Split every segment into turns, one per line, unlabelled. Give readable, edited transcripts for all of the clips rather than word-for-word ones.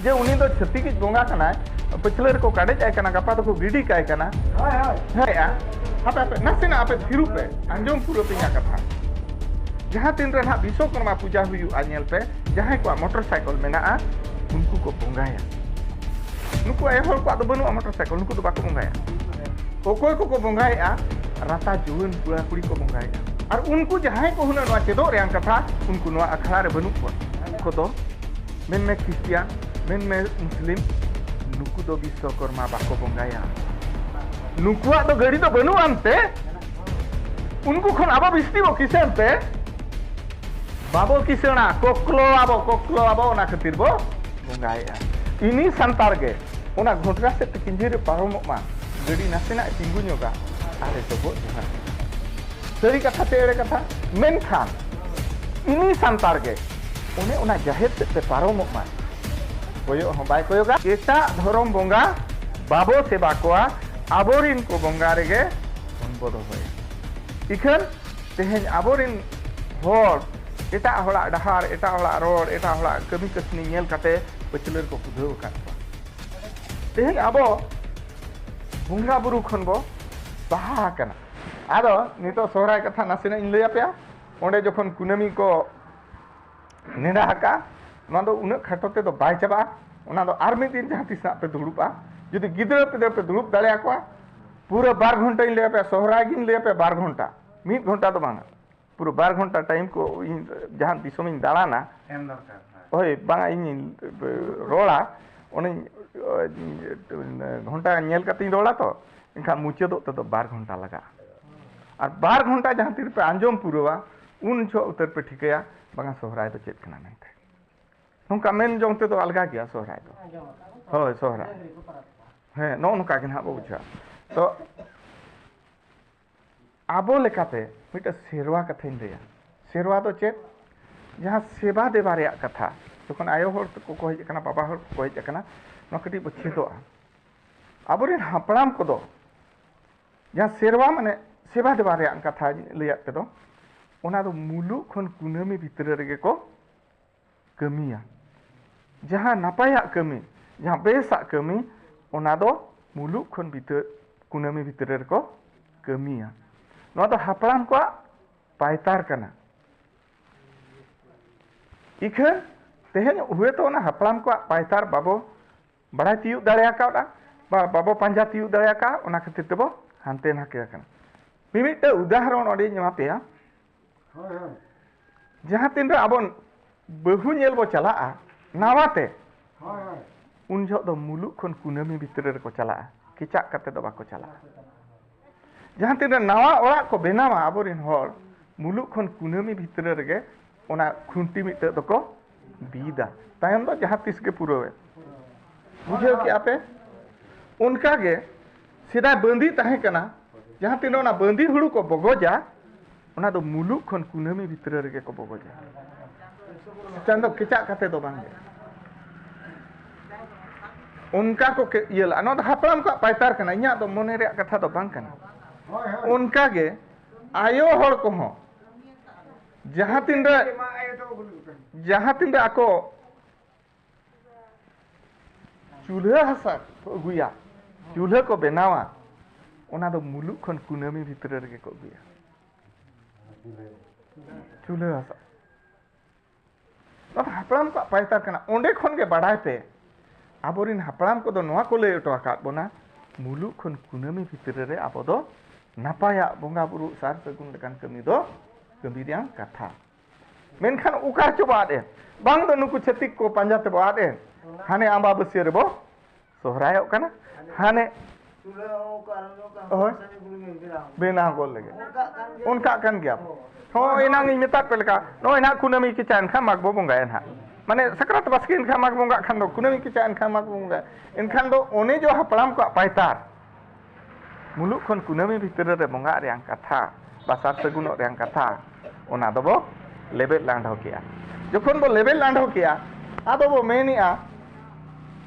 जे उनी दो छत्तीक बोंगा कना पछले को काटे जाए कना गपा तो गिडी काय कना हाय हाय हापे हापे नासेना आपे थिरु पे अंजम पुरो पिया कथा जहां तीन रे ना विश्वकर्मा पूजा हुई आनेल पे जहां को मोटरसाइकिल मेना उनको को बोंगाया नुको ए हर को बनु मोटरसाइकिल नुको तो बाको बोंगाया ओकोय को बोंगाया राता जुवन पुरा कुड़ी को बोंगाया और उनको जहां को हुना नवा चेदो रे कथा उनको नवा अखड़ा रे बनु को तो मेन में क्रिश्चियन मेन में मुस्लिम नुको दो विश्वकर्मा बाको बोंगाया नुकुआ तो गड़ी तो बनु अंते उनको खन आबो बिस्ती बो किसेन पे बाबो किसेना कोकलो आबो ना खातिर बो बोंगाया इनी संतार गे ओना घोटरा से किंजिरे पारोम मा गड़ी नासेना तिंगु ᱧᱚᱜᱟ आरे तो बो सरी कथा ते एड़े कथा मेन खान इनी संतार गे ओने ओना जाहेर से पारोम मा कोयो हो बाय कोयोगा एटा धरम बोंगा बाबो सेवा कोआ आबोरिन को बोंगा रेगे उनबोदो होय इखन तेहेन आबोरिन होर एटा हला डहार एटा हला रोड एटा हला कमी कसनी नेल काते पचलर को बुझाव काटवा तेहेन आबो बुंगा बुरु खन बो बाहा कना आदो नितो सोहराय कथा नासेना इन लया पेया ओंडे जखन कुनामी को नेडा हका ᱱᱚᱣᱟ ᱫᱚ ᱩᱱᱟᱹᱜ ᱠᱷᱟᱴᱚ ᱛᱮᱫᱚ ᱵᱟᱭ ᱪᱟᱵᱟᱜᱼᱟ ᱚᱱᱟ ᱫᱚ ᱟᱨ ᱢᱤᱫ ᱫᱤᱱ ᱡᱟᱦᱟᱸ ᱛᱤᱥ ᱯᱮ ᱫᱩᱲᱩᱵᱼᱟ ᱡᱩᱫᱤ ᱜᱤᱫᱽᱨᱟᱹ ᱯᱤᱫᱽᱨᱟᱹ ᱯᱮ ᱫᱩᱲᱩᱵ ᱫᱟᱲᱮᱭᱟᱠᱚᱣᱟ पूरा 12 घंटा इन ले पे सोहराय गिन ले पे 12 घंटा 1 घंटा तो बांगा पूरा 12 घंटा टाइम को जहां दिसोम इन दाड़ाना एम दरकार ओय बांगा इन रोड़ा ओने घंटा नेल कती रोड़ा तो इनका मुचे दो 12 घंटा लगा और 12 घंटा जहां तीर पे अंजम पुरवा उन जो उतर पे ठिकया बांगा सोहराय तो चेत कना नहीं नौका मेन जोंते तो अलगा गया सोहराय तो होय सोहराय है नो नौका के ना बुझा तो आबो लेकाते मिट सेरवा कथा इंदया सेरवा तो चेत जहां सेवा देवा रे कथा तखन आयो हर को कहि कना बाबा हर को कहि कना न कटी बछेदो आबोरिन हापड़ाम को दो जहां सेरवा माने सेवा देवा रे कथा लैया ते दो ओना दो मुलु खन कुनामी भितर रे को कमिया जहां नापाया कमी जहां बेसा कमी ओना दो मुलु खन भितर कुनामी भितर रे को कमिया नवा दो हापड़ाम को पायतार कना इखन तेहेन हुए तो ना हापड़ाम को पायतार बाबो बड़ा तियु दाड़िया का बाबो पांजा तियु दाड़िया का ओना खातिर तेबो हानते नाके कना मिमिटे उदाहरण ओडे ᱧᱮᱢᱟ पेया जहां तीन रे आबो बहु नेल बो चलाआ नावाते उन जो दो मुलुक खन कुनामी भितर रे को चलाआ किचा कते दो बाको चलाआ जहां तीन रे नावा ओड़ा को बेनावा आबोरिन होर मुलुक खन कुनामी भितर रे ओना खुंटी मिटे दो को बीदा तायम दो जहां तिस के पुरोवे बुझे कि आपे उनका गे सीधा बंदी ताहे कना जहां तीन ओना बंदी हुड़ू को बगोजा ओना दो मुलुक खन कुनामी भितर रे को बगोजा चंदो किचा कते दो बांगे उनका को येला नो हापड़ाम को पायतार कना इया दो मोने रे कथा दो बांग कना उनका गे आयो हर को हो जहां तीन रे आको चूल्हा हसा गुया चूल्हा को बेनावा ओना दो मुलुक खन कुनामी भितर रे को गुया चूल्हा हसा हापड़ाम को पायतार कना ओंडे खन गे बाडाय पे आबोरिन हापड़ाम को दो नोआ को ले ओटो आकाद बोना मुलुक खन कुनामी भितर रे आबो दो नापाया बोंगा बुरु सार सगुन लेकान कमी दो गंभीरियां कथा मेनखान उकार चोबादे बांग दो नुकु छतिक को पांजाते बादे हाने आंबा बसिय रे बो सोहराय कना हाने बेना गोल लगे उनका कन गया हो इनांग मेता पेलका नो इना कुनामी की चान खा मागबो बोंगा एना माने सकरात बसके इनखा माग बोंगा खान दो कुनामी की चान खा माग बोंगा इनखान दो ओने जो हापड़ाम को पायतार मुलुक खन कुनामी भितर रे बोंगा रे कथा बासार सगुन रे कथा ओना दो बो लेबेल लांडो किया जखन बो लेबेल लांडो किया आदो बो मेनिया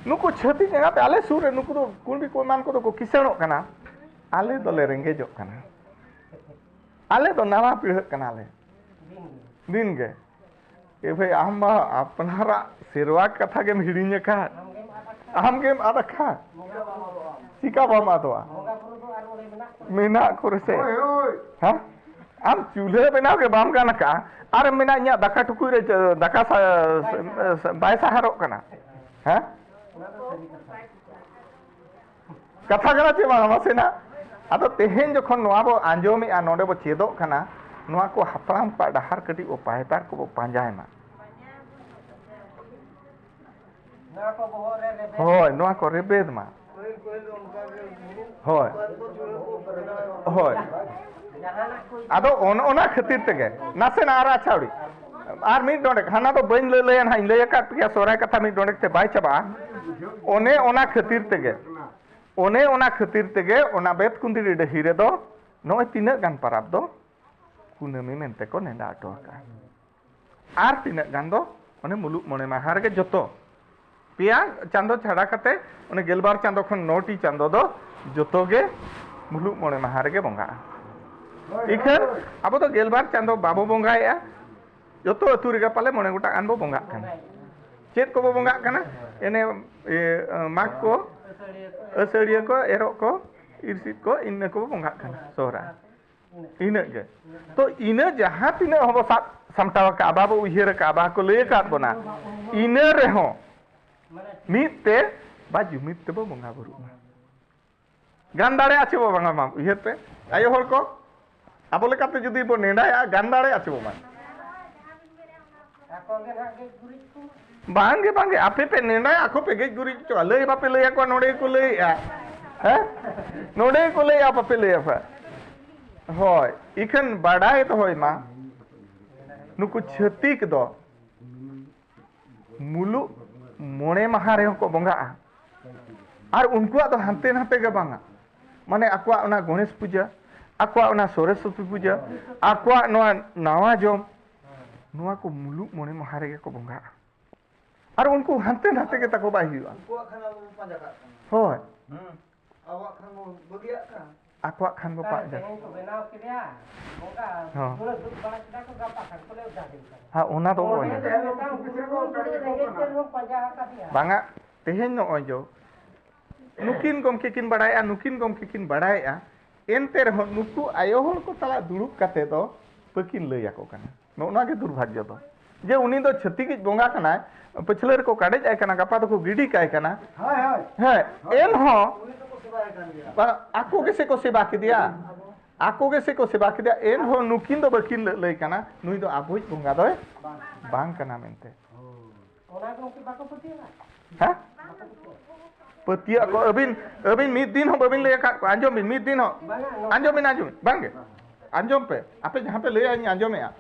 नुकु छति जगह पे आले सुर नुकु दो कुन भी कोई मान को दो को किसणो कना आले दो ले रेंगेजो कना आले दो नावा पीढ़ कना ले दिन गे ए भाई आम अपनारा सेरवा कथा के हिड़ीने का Am game ada kah? Sika bama doa. Mina kurse. Hah? Am chulhe bena ke bam kana ka? Are mina nya daka tukui re daka sa bai saharok kana. Hah? Katha kana che bang masena. Ado tehen jokhon noa bo anjomi a node bo chedok kana. Noa ko hapram pa dahar kati upai tar ko bo panjai ma. Hoi, noa ko rebed ma. Hoi. Hoi. Ado ona khatir tege. Nase na ara chawdi. Ar mid dondek hana to bain le leyan hain le kat pia sorai katha mid dondek te bai chaba. One ona khatir tege. One ona khatir tege ona bet kundiri de hire do noi tinak gan parab do kunami mente ko nenda ato ka. Ar tinak gan do one muluk mone mahar ge joto. Pia chando chhada kate one gelbar chando khon noti chando do joto ge muluk mone mahar ge bonga. Ikan abo to gelbar chando babo bonga ya joto atu rega pale mone gota an bo bonga kana. Chet ko bo bonga kana ene mak ko asariya ko erok ko irsit ko inna ko bonga kana sora. Ina ge. To ina jaha tina hobo samtawa ka aba bo uhira ka aba ko le kat bona. Ina reho mitte baju mitte bo bonga buru. Gandare ache bo banga mam uhir pe. Ayo hor ko abole kate judi bo nedaya gandare ache bo man. Bangge bangge ape pe nedaya ako pe gej guri cho le ba pe le ako node ko le ya. Ha? Node ko le ya pa pe le ya. Hoi, ikan badai to hoi ma. Nuku chhatik do mulu mone mahare ko bonga. Ar unkuak do hante nate ge banga. Mane akuak ona Ganesh puja, akuak ona Saraswati puja, akuak noa nawa jom noa ko mulu mone mahare ge ko bonga. Ar unku hante nate ge tako bai hiwa. Hoi.
Awak kan mau begiak kan?
Akuak kan go pak ja. Ha ona to ko nya. Banga tehen no ojo. Nukin gom kekin badai nukin gom kekin badai ente reh nuku ayo hol ko tala durup kate do pekin lei ako kana. No na ge durbhagya do. Je uni do chhatik bonga kana pachler ko kadej ay kana gapa to ko gidi kai kana. Hai. En ho aku ke se ko seba ke dia. Aku ke se ko seba ke dia en ho nukin do bakin lei kana nui do abuj bonga do bang kana mente. Ona ko ki bako petia. Ha? Petia ko abin mid din ho abin le ka anjom bin mid din ho. Anjom bang. Anjom pe ape jahan pe le ai anjom ya.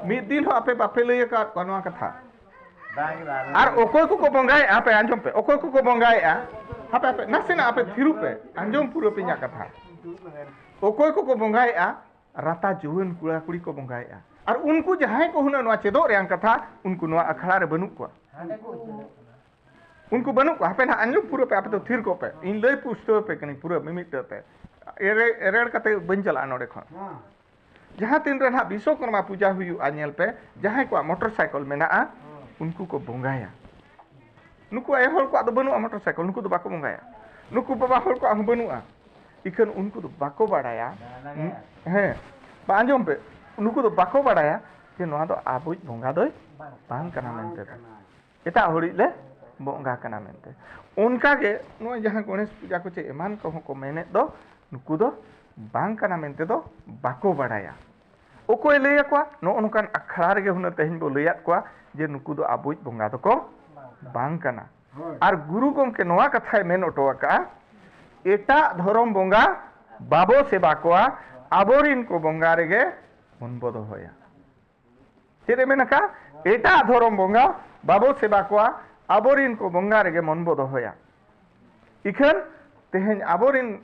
Mid din ho ape bape le ka konwa katha. Ar okoy ko bongai ape anjom pe okoy ko bongai ape nasena ape thiru pe anjom puro pe nya katha. Okoy ko bongai rata juhun kula kuri ko bongai ar unku jahai ko huna noa chedok reang katha unku noa akhara re banuk ko. Unku banuk ko ape na anjom puro pe ape to thir ko pe in lei pusto pe kani puro mimit te ere kate banjala node khon. Jahan tin re na Biswakarma puja huyu anyel pe jahai ko motorcycle mena unku ko bongaya. Nuku ay hol ko ado banu motorcycle nuku do bako bongaya. Nuku baba hol ko am banu ikan unku do bako badaya. He. Ba anjom pe nuku do bako badaya je noa do abuj bonga doy bang kana mente. Eta hori le bonga kana mente. Unka ge noa jahan Ganesh puja ko che eman ko mene do nuku do bang kana mente do bako badaya. Okoy lei ko no onukan akhara ge huna tehin bo leiat ko je nuku do abuj bonga do ko bang kana. Ar guru gomke noa kathay men oto aka eta dhorom bonga babo seba ko aborin ko bonga rege monbodo hoya. Chede menaka eta dhorom bonga babo seba ko aborin ko bonga rege monbodo hoya. Ikan tehen aborin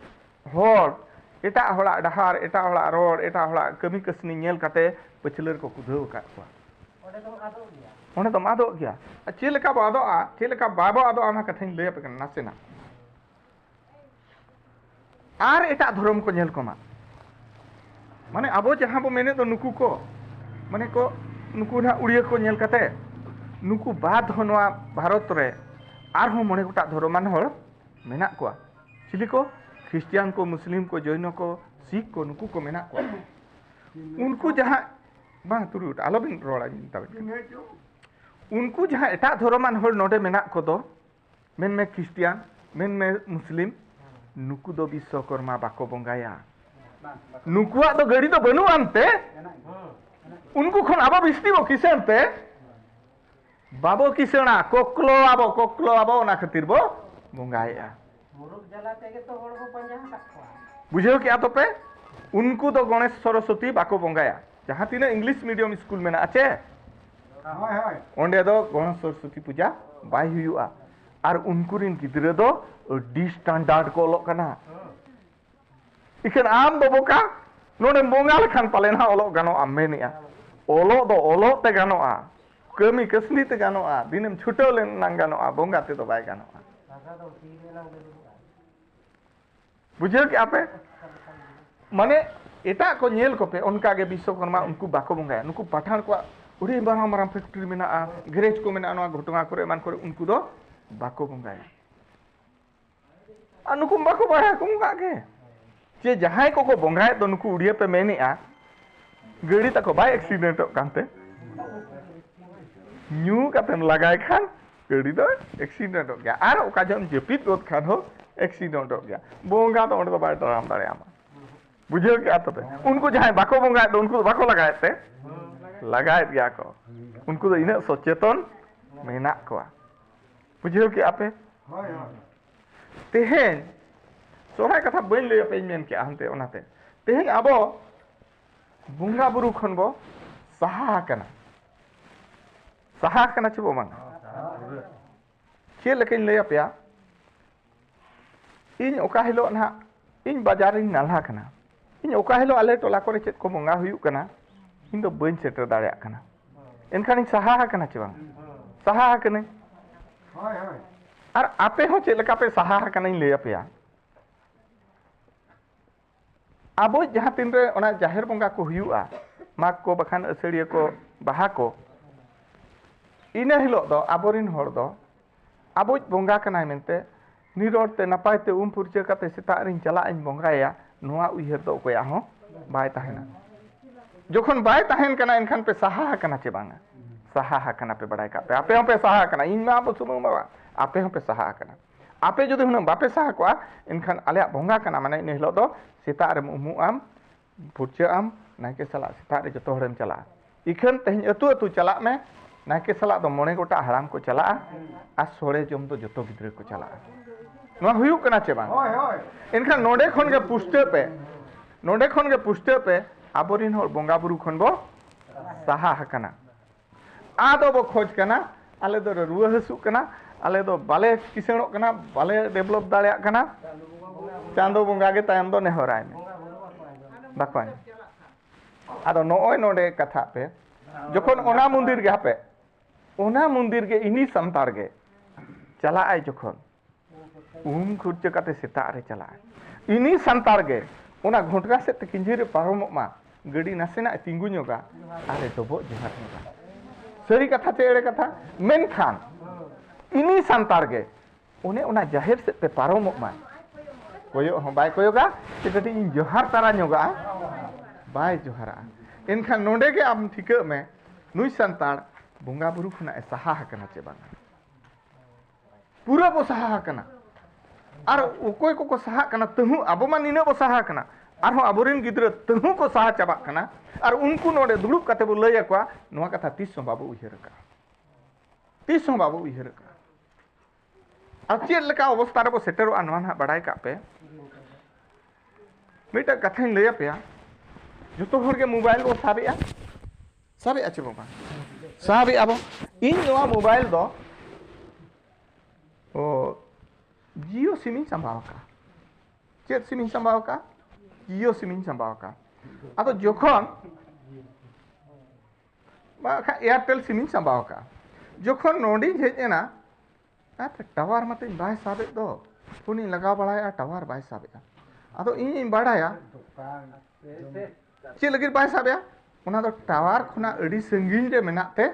hor eta hola dahar eta hola ror eta hola kami kasni nyel kate pachler ko kudhau kat ko. Ona to mado gya. Chileka bado chileka babo ado ama kathain le pe nasena. Ar eta dhorom ko nyel koma. Mane abo jahan bo mene do nuku ko. Mane ko nuku na udiya ko nyel kate. Nuku bad honwa Bharat re आरहों मोने गोटा धर्मान हर मेना को chilli को Christian को मुस्लिम को जैन को सिख को नुकु को मेना को उनको जहाँ बांग तुरुट आलो बिन रोड़ा उनको जहाँ एटा धर्मान हर नोडे मेना को दो मेन में ख्रिस्टियान मेन में मुस्लिम नुकु दो विश्वकर्मा बाको बंगाया नुकुआ तो गड़ी तो बनू आनते उनको खन आबो बिस्ती बो किसेनते बाबो किसेना कोकलो आबो ना खातिर बो बंगाया बुझे क्या तो पे उनको तो गणेश सरस्वती बाको बंगाया जहाँ तीन इंग्लिश मीडियम स्कूल में आचे ओंडे दो गणेश सरस्वती पूजा बाय हुआ और उनको रिन गिद्रे दो डी स्टैंडर्ड को ओलोक कना इखन आम दो बोका नोडे बोंगा लेखान पालेना ओलोक गानो आमेनिया ओलोक दो ओलोक ते गानो आ कमी कसली ते गानो आ दिनम छुटो लेन नांग गानो आ बोंगा ते तो बाय गानो आ बुझे क्या पे माने एटा को नेल को पे उनका के विश्वकर्मा उनको बाको बंगाया नुकु पठान को उड़ी माराम माराम फैक्ट्री में ना गैरेज को में ना घटना करे मान करे उनको दो बाको बंगाया आ नुकु बाको बाया कुंगा के जे जहां को बंगाए तो नुकु उड़िया पे मेने आ गड़ी तक बाय एक्सीडेंट कांते न्यू कातेम लगाय खान गड़ी दो एक्सीडेंट हो गया आर ओका जम जेपित गोद खान हो एक्सीडेंट हो गया बोंगा तो तो बाय तराम दारे आमा बुझे क्या तो उनको जहां बाको बंगाए तो उनको बाको लगाए थे लगाए गया को उनको तो इना सचेतन मेना को बुझे क्या पे तेहेन सोहाय कथा बन ले पे मेन के आनते ओनाते तेहेन आबो बुंगा बुरु खन बो सहा कना छबो मान चे लेकिन ले अपया इन ओका हिलो ना इन बाजार इन नाला कना इन ओका हिलो आले टोला करे चेत को बंगा हुयु कना इन दो बन सेटर दाड़या कना एनखान सहा कना चे बांग सहा कने और आपे हो चे लेका पे सहा कना इन ले अपया आबो जहां तीन रे ओना जाहिर बंगा को हुयुआ माग को बखान असड़िया को बाहा को इना हिलो दो आबोरिन हर दो आबो बंगा कना मेनते निरोते नपायते फुरचे काते सेता रिन चला इन बंगाया नोआ उइहर दो कोया हो बाय ताहेना जोखन बाय ताहेन कना इनखान पे सहा कना चे बांगा सहा कना पे बड़ाय का पे आपे हो पे सहा कना इन मा सुमु मा आपे हो पे सहा कना आपे जदि हुना बापे सहा को इनखान आले बंगा कना माने इन हिलो दो सेता रे उमु आम फुरचे आम नाके सला सेता रे जतो हरम चला इखन तेहन अतु अतु चला में नाके सला दो मोने गोटा हराम को चला आ सोड़े जम तो जतो गिद्रे को चला नो हुयु कना चे बांग इनखान नोडे खन के पुष्टे पे आबोरिन हर बंगा बुरु खन बो सहा हकना आदो बो खोज कना आले दो रुआ हसु कना आले दो बाले किसेणो कना बाले डेवलप दाड़या कना चांदो बंगा के तायम दो नेहराय में बाकवान आदो नोय नोडे कथा पे जखन ओना मंदिर के इनी संतार के चला आय जखन खुर्चे काते सेता रे चला इनी संतार के ओना घोटगा से किंजरे पारमो मा गड़ी नासेना तिंगु ᱧᱚᱜᱟ आरे डबो जोहार ᱧᱚᱜᱟ सरी कथा चे एड़े कथा मेनखान इनी संतार के ओने ओना जाहिर से पे पारमो मा कोयो हो बाय कोयोगा कि कटी इन जोहार तारा ᱧᱚᱜᱟ बाय जोहारा इनखान नोंडे के आम ठिका में नुई संतार बंगा बुरु खुना सहा हकना चे बांगा पूरा बो सहा हकना और ओकोय को सहा कना तहु आबो मा निने बो सहा कना आरो आबोरिन गिद्रा तहु को सहा चाबा कना और उनको नोडे दुड़ुब काते बो लय आकवा नोआ कथा तीस बाबू उइहर का और चेद लेका अवस्था रे बो सेटेरो आनवा ना बड़ाय का पे मिटा कथा लय आपया जतो हर के मोबाइल बो साबे आचे बाबा साबे आबो इन नोआ मोबाइल दो ओ जियो सिम संभाव का चेत सिम संभाव का जियो सिम संभाव का अब जोखन एयरटेल सिम संभाव का जोखन नोडी हेजना टावर मत बाय साबे दो पुनी लगा बड़ाया टावर बाय साबे अब इन बड़ाया चे लगे बाय साबे उना दो टावर खुना अड़ी संगीन रे मेनाते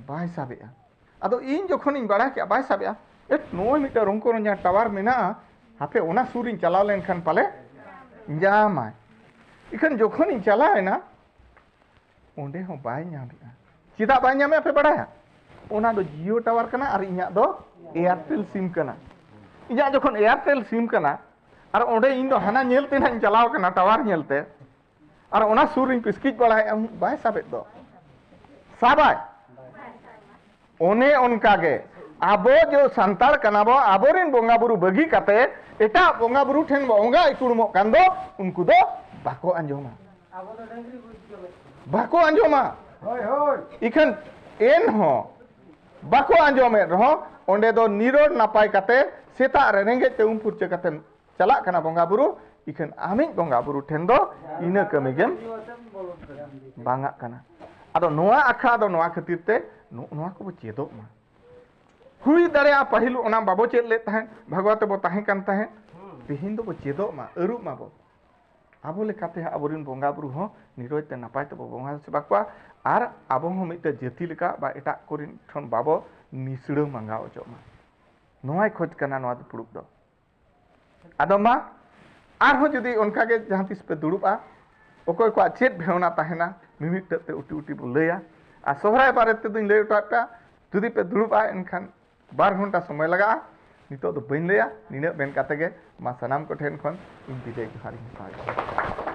बाय साबे अब इन जोखन इन बड़ा के बाय साबे नोय मिटा रंको रंजा टावर मेना हापे ओना सूरिन चलाव लेनखान पाले जामाय इखन जोखन इन चलाए ना ओंडे हो बाय ᱧᱟᱢᱮᱜᱼᱟ चिदा बाय ᱧᱟᱢᱮ पे बड़ाया ओना दो जियो टावर कना और इᱧा दो एयरटेल सिम कना इᱧा जोखन एयरटेल सिम कना और ओंडे इन दो हाना नेलते ना चलाव कना टावर नेलते और ओना सूरिन पिस्किज बड़ाय बाय साबे दो साबाय ओने उनकागे आबो जो संताल कनाबो आबोरिन बोंगा बुरु बगी काते एटा बोंगा बुरु ठेन बोंगा इकुड़मो कांदो उनको दो बाको अंजोमा बाको अंजोमा
होय होय
इखन एन हो बाको अंजोमे रहो ओंडे दो निरोड नापाय काते सेता रे रेंगे ते उमपुरचे काते चला कना बोंगा बुरु इखन आमिज बोंगा बुरु ठेन दो इना कमिगेम बांगा कना आदो नोआ आखा दो नोआ खतिरते नोआ को बो चेदो मा हुई दरिया पहिल ओना बाबो चेद ले ताहे भगवत बो ताहे कान ताहे तिहिन दो बो चेदो मा अरु मा बो आबो लेकाते आबोरिन बोंगा बुरु हो निरोयते नापाय ते बो बोंगा से बाकवा आर आबो हो मिटे जेति लेका बा एटा कोरिन ठन बाबो निसड़ो मांगा ओजो मा नोआय खोज कना नोआ दो पुरुक दो आदो मा आर हो जदी उनका के जहां तिस पे दुड़ुबा ओकोय को चेद भेवना ताहेना मिमिट ते उटी उटी बो लैया आ सोहराय बारे ते दुई लैय टाटा जदी पे दुड़ुबा इनखान 12 घंटा समय लगा नितो दो बइन लैया निना बेन काते गे मा सनाम को ठेन खन इन बिदे जोहार